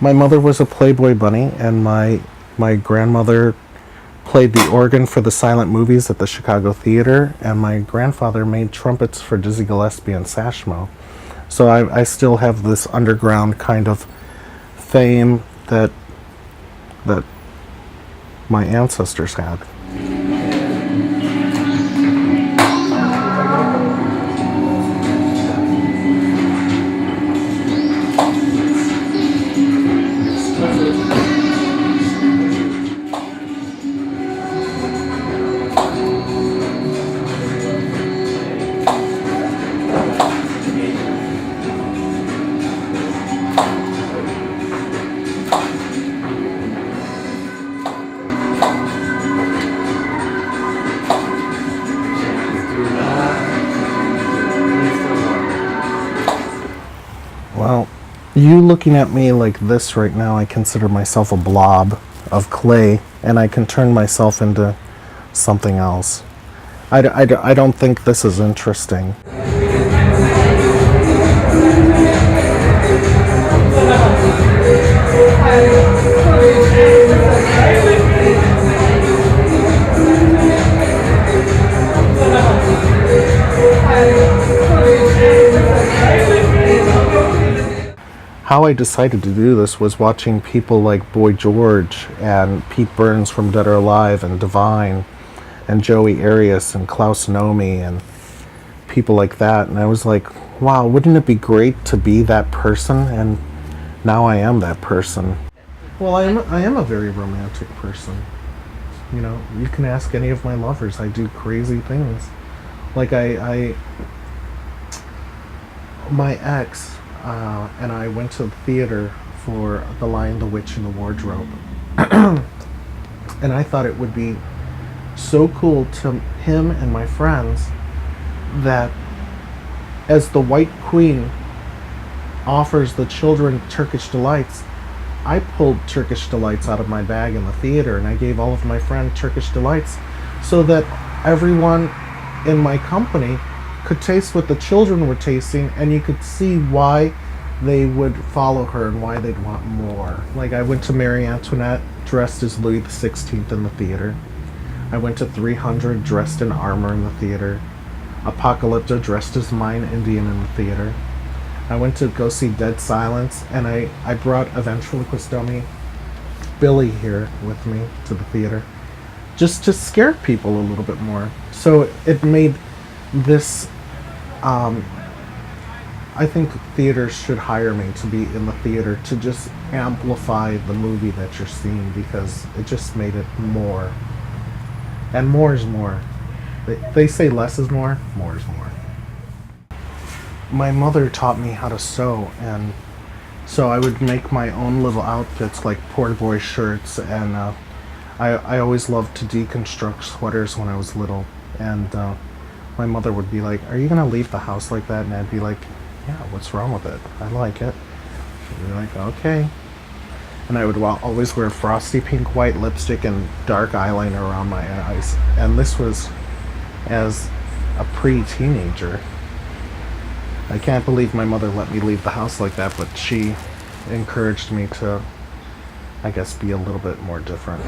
My mother was a Playboy bunny, and my grandmother played the organ for the silent movies at the Chicago Theater, and my grandfather made trumpets for Dizzy Gillespie and Sashmo. So I still have this underground kind of fame that my ancestors had. Well, you looking at me like this right now, I consider myself a blob of clay, and I can turn myself into something else. I don't think this is interesting. How I decided to do this was watching people like Boy George and Pete Burns from Dead or Alive and Divine and Joey Arias and Klaus Nomi and people like that, and I was like, wow, wouldn't it be great to be that person? And now I am that person. Well, I am a very romantic person. You know, you can ask any of my lovers. I do crazy things. Like my ex and I went to the theater for The Lion, the Witch, and the Wardrobe. And I thought it would be so cool to him and my friends that as the White Queen offers the children Turkish delights, I pulled Turkish delights out of my bag in the theater and I gave all of my friends Turkish delights so that everyone in my company could taste what the children were tasting, and you could see why they would follow her and why they'd want more. Like, I went to Marie Antoinette dressed as Louis XVI in the theater. I went to 300 dressed in armor in the theater. Apocalypto dressed as Mayan Indian in the theater. I went to go see Dead Silence, and I brought a ventriloquist dummy, Billy, here with me to the theater, just to scare people a little bit more. So it made this, I think theaters should hire me to be in the theater to just amplify the movie that you're seeing, because it just made it more. And more is more. They say less is more is more. My mother taught me how to sew, and so I would make my own little outfits, like poor boy shirts, and I always loved to deconstruct sweaters when I was little, and my mother would be like, "Are you gonna leave the house like that?" And I'd be like, "Yeah, what's wrong with it? I like it." She'd be like, "Okay." And I would always wear frosty pink white lipstick and dark eyeliner around my eyes. And this was as a pre-teenager. I can't believe my mother let me leave the house like that, but she encouraged me to I guess, be a little bit more different.